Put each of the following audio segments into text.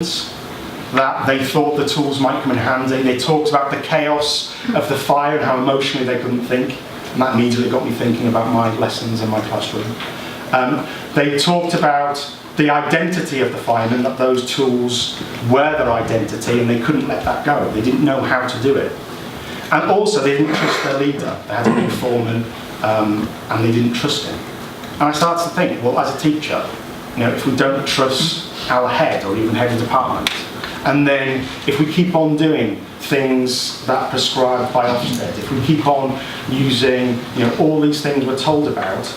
that they thought the tools might come in handy. They talked about the chaos of the fire and how emotionally they couldn't think, and that immediately got me thinking about my lessons in my classroom. They talked about the identity of the firemen, that those tools were their identity and they couldn't let that go. They didn't know how to do it. And also they didn't trust their leader. They had a new foreman and they didn't trust him. And I started to think, well, as a teacher, if we don't trust our head or even head of department, and then if we keep on doing things that are prescribed by Ofsted, if we keep on using all these things we're told about,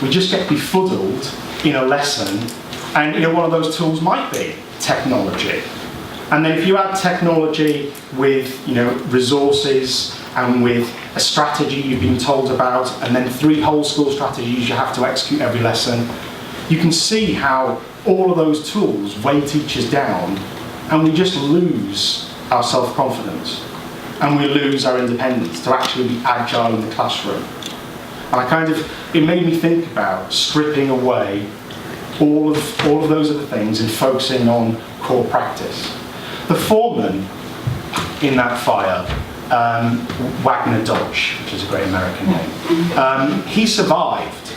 we just get befuddled in a lesson. And one of those tools might be technology. And then if you add technology with resources and with a strategy you've been told about, and then 3 whole school strategies you have to execute every lesson, you can see how all of those tools weigh teachers down, and we just lose our self-confidence and we lose our independence to actually be agile in the classroom. And it made me think about stripping away all of those other things and focusing on core practice. The foreman in that fire, Wagner Dodge, which is a great American name, he survived.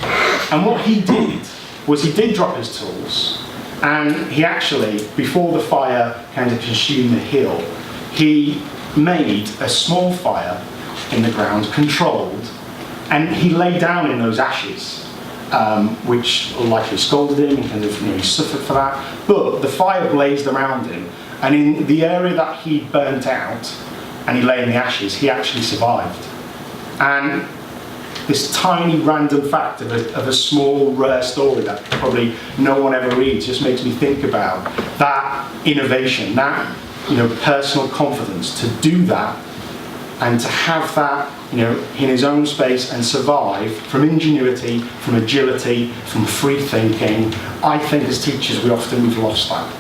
And what he did was he did drop his tools, and he actually, before the fire kind of consumed the hill, he made a small fire in the ground, controlled, and he lay down in those ashes, which likely scalded him, and he suffered for that. But the fire blazed around him, and in the area that he burnt out, and he lay in the ashes, he actually survived. And this tiny random fact of a small rare story that probably no one ever reads just makes me think about that innovation, that personal confidence to do that and to have that in his own space and survive from ingenuity, from agility, from free thinking. I think as teachers we've lost that.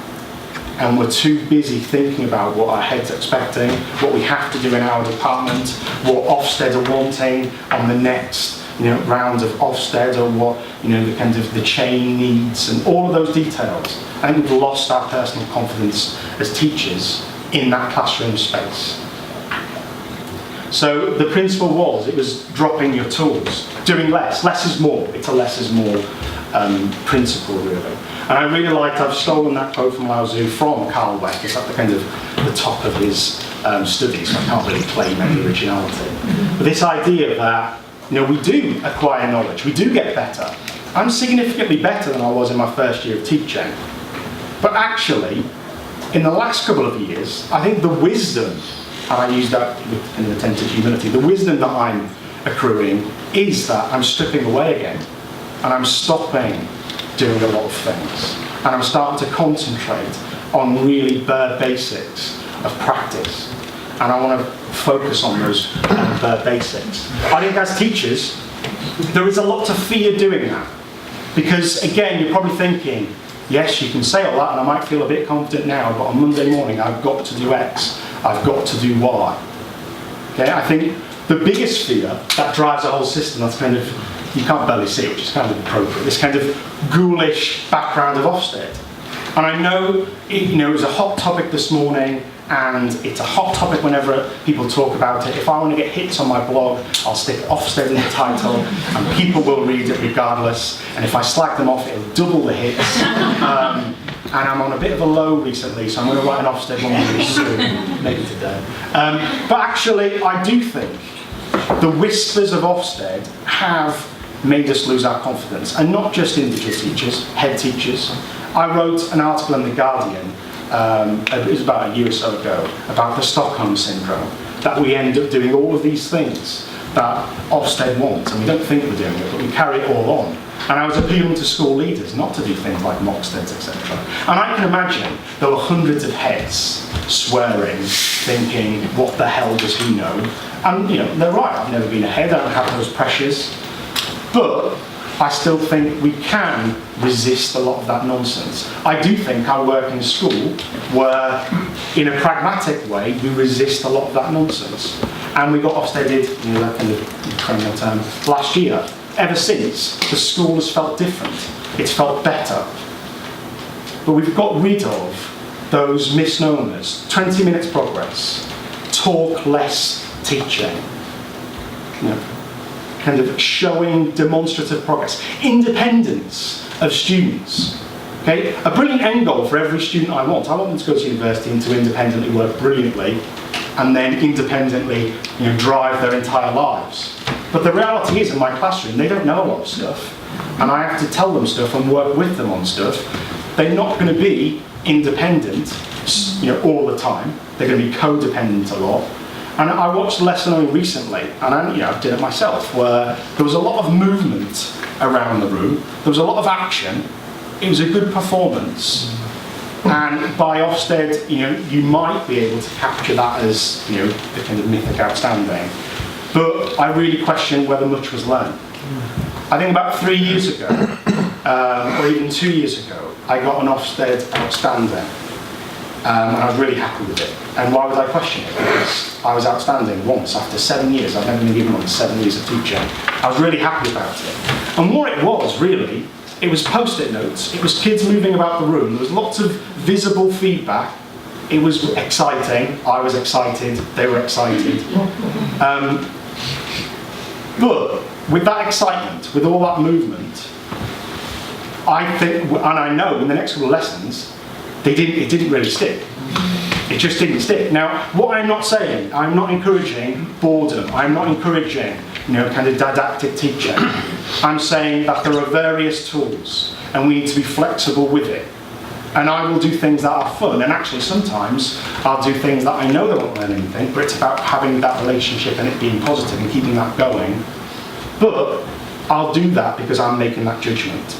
And we're too busy thinking about what our head's expecting, what we have to do in our department, what Ofsted are wanting on the next round of Ofsted, or what the chain needs, and all of those details. I think we've lost our personal confidence as teachers in that classroom space. So the principle was dropping your tools, doing less. Less is more. It's a less is more principle, really. And I really I've stolen that quote from Lao Tzu from Carl Beck. It's at the top of his studies, so I can't really claim any originality. But this idea that we do acquire knowledge, we do get better. I'm significantly better than I was in my first year of teaching. But actually, in the last couple of years, I think the wisdom, and I use that with an attentive humility, the wisdom that I'm accruing is that I'm stripping away again, and I'm stopping doing a lot of things, and I'm starting to concentrate on really bare basics of practice, and I want to focus on those bare basics. I think as teachers, there is a lot to fear doing that, because again, you're probably thinking, yes, you can say all that, and I might feel a bit confident now, but on Monday morning, I've got to do X, I've got to do Y. Okay, I think the biggest fear that drives the whole system, that's you can't barely see it, which is kind of appropriate, this kind of ghoulish background of Ofsted. And I know it was a hot topic this morning, and it's a hot topic whenever people talk about it. If I want to get hits on my blog, I'll stick Ofsted in the title, and people will read it regardless. And if I slag them off, it'll double the hits. And I'm on a bit of a low recently, so I'm going to write an Ofsted one really soon, maybe today. But actually, I do think the whispers of Ofsted have made us lose our confidence, and not just individual teachers, head teachers. I wrote an article in The Guardian, it was about a year or so ago, about the Stockholm Syndrome, that we end up doing all of these things that Ofsted want, and we don't think we're doing it, but we carry it all on. And I was appealing to school leaders not to do things like mock studs, etc. And I can imagine there were hundreds of heads swearing, thinking, what the hell does he know? And they're right, I've never been a head, I don't have those pressures. But I still think we can resist a lot of that nonsense. I do think I work in a school where, in a pragmatic way, we resist a lot of that nonsense. And we got Ofsteded, that kind of criminal term, last year. Ever since, the school has felt different. It's felt better. But we've got rid of those misnomers, 20 minutes progress, talk less teaching, you know, kind of showing demonstrative progress, independence of students. Okay? A brilliant end goal for every student I want them to go to university and to independently work brilliantly and then independently, you know, drive their entire lives. But the reality is, in my classroom, they don't know a lot of stuff, and I have to tell them stuff and work with them on stuff. They're not going to be independent, you know, all the time. They're going to be codependent a lot. And I watched Lesson Knowing recently, and I did it myself, where there was a lot of movement around the room. There was a lot of action. It was a good performance. And by Ofsted, you know, you might be able to capture that as, you know, the kind of mythic outstanding. But I really question whether much was learned. I think about 3 years ago, or even 2 years ago, I got an Ofsted outstanding. And I was really happy with it. And why would I question it? Because I was outstanding once after 7 years. I've never been given one 7 years of teaching. I was really happy about it. And what it was, really, it was post-it notes. It was kids moving about the room. There was lots of visible feedback. It was exciting. I was excited. They were excited. But with that excitement, with all that movement, I think, and I know in the next couple of lessons, it didn't really stick. It just didn't stick. Now, what I'm not saying, I'm not encouraging boredom. I'm not encouraging, you know, kind of didactic teaching. I'm saying that there are various tools, and we need to be flexible with it. And I will do things that are fun, and actually sometimes I'll do things that I know they won't learn anything, but it's about having that relationship and it being positive and keeping that going. But I'll do that because I'm making that judgment,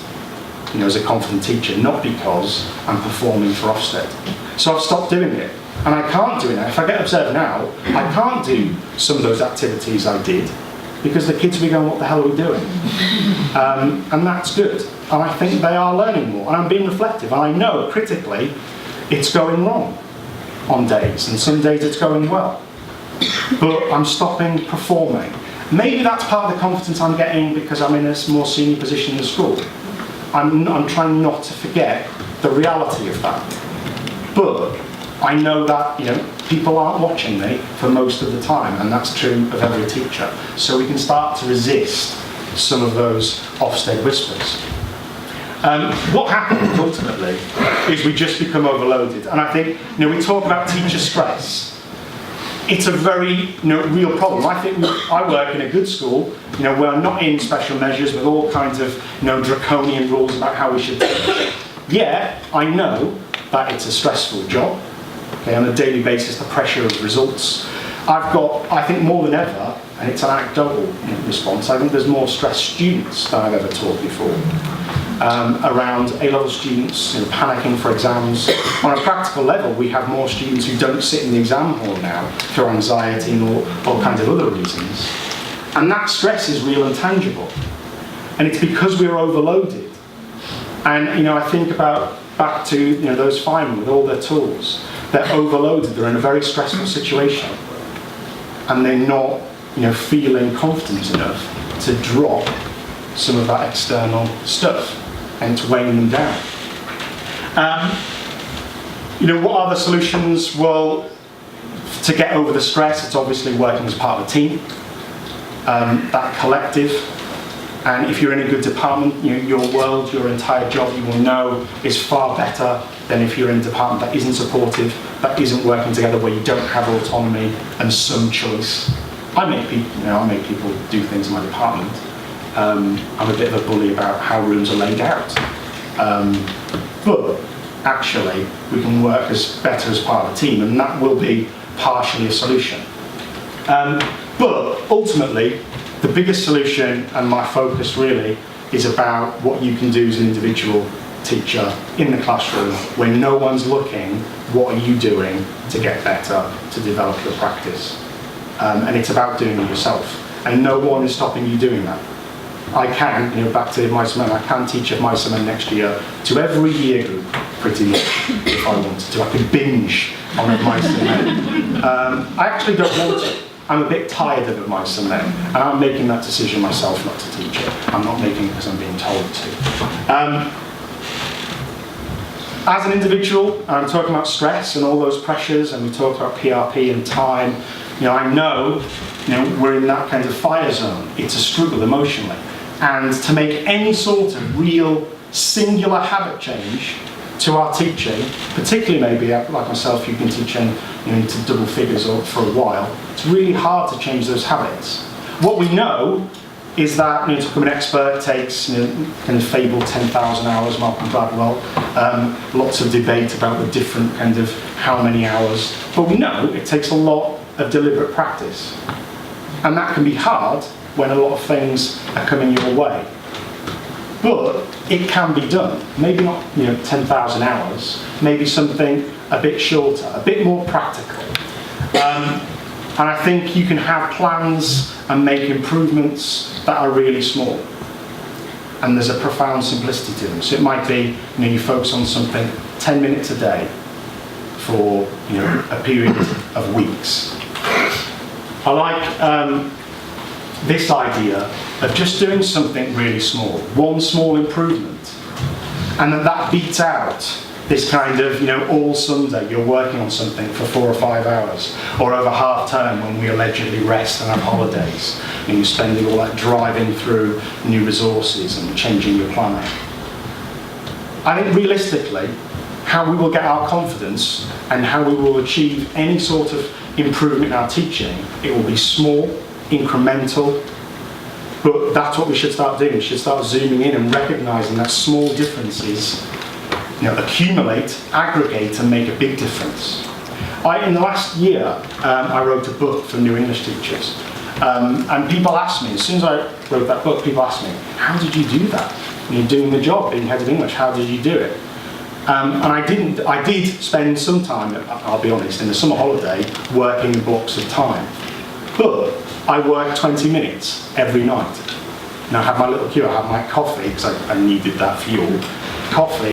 you know, as a confident teacher, not because I'm performing for Ofsted. So I've stopped doing it, and I can't do it now. If I get observed now, I can't do some of those activities I did, because the kids will be going, what the hell are we doing? And that's good. And I think they are learning more. And I'm being reflective. And I know, critically, it's going wrong on days. And some days it's going well. But I'm stopping performing. Maybe that's part of the confidence I'm getting because I'm in a more senior position in the school. I'm trying not to forget the reality of that. But I know that, you know, people aren't watching me for most of the time, and that's true of every teacher. So we can start to resist some of those Ofsted whispers. What happens ultimately is we just become overloaded. And I think, you know, we talk about teacher stress. It's a very, you know, real problem. I think I work in a good school, you know, we're not in special measures with all kinds of, you know, draconian rules about how we should teach. Yeah, I know that it's a stressful job. Okay, on a daily basis, the pressure of results. I've got, I think more than ever, and it's an anecdotal response, I think there's more stressed students than I've ever taught before. Around A-level students, you know, panicking for exams. On a practical level, we have more students who don't sit in the exam hall now through anxiety and all kinds of other reasons. And that stress is real and tangible. And it's because we're overloaded. And, you know, I think about back to, you know, those firemen with all their tools. They're overloaded, they're in a very stressful situation. And they're not, you know, feeling confident enough to drop some of that external stuff, and it's weighing them down. You know, what are the solutions? Well, to get over the stress, it's obviously working as part of a team, that collective. And if you're in a good department, you know, your world, your entire job, you will know, is far better than if you're in a department that isn't supportive, that isn't working together, where you don't have autonomy and some choice. I make people do things in my department. I'm a bit of a bully about how rooms are laid out. But actually, we can work better as part of a team, and that will be partially a solution. But ultimately, the biggest solution, and my focus really, is about what you can do as an individual teacher in the classroom when no one's looking. What are you doing to get better, to develop your practice? And it's about doing it yourself. And no one is stopping you doing that. I can, you know, back to my summer, I can teach at my summer next year to every year group, pretty much, if I wanted to. I could binge on a my summer. I actually don't want to. I'm a bit tired of my summer, and I'm making that decision myself not to teach it. I'm not making it because I'm being told to. As an individual, I'm talking about stress and all those pressures, and we talked about PRP and time. I know, we're in that kind of fire zone. It's a struggle emotionally. And to make any sort of real singular habit change to our teaching, particularly maybe like myself, you've been teaching into double figures for a while, it's really hard to change those habits. What we know is that to become an expert takes kind of fabled 10,000 hours, Malcolm Gladwell, lots of debate about the different kind of how many hours, but we know it takes a lot of deliberate practice. And that can be hard when a lot of things are coming your way. But it can be done. Maybe not 10,000 hours, maybe something a bit shorter, a bit more practical. And I think you can have plans and make improvements that are really small. And there's a profound simplicity to them. So it might be, you focus on something 10 minutes a day for a period of weeks. I like this idea of just doing something really small, one small improvement, and that beats out this kind of, all Sunday you're working on something for 4 or 5 hours, or over half term when we allegedly rest and have holidays, and you're spending all that driving through new resources and changing your planning. I think realistically, how we will get our confidence and how we will achieve any sort of improvement in our teaching, it will be small, incremental, but that's what we should start doing. We should start zooming in and recognising that small differences accumulate, aggregate, and make a big difference. In the last year, I wrote a book for new English teachers, and people asked me, as soon as I wrote that book, people asked me, how did you do that? You're doing the job, being head of English, how did you do it? And I did spend some time, I'll be honest, in the summer holiday, working in blocks of time. But I worked 20 minutes every night. I had my little queue, I had my coffee, because I needed that fuel. Coffee.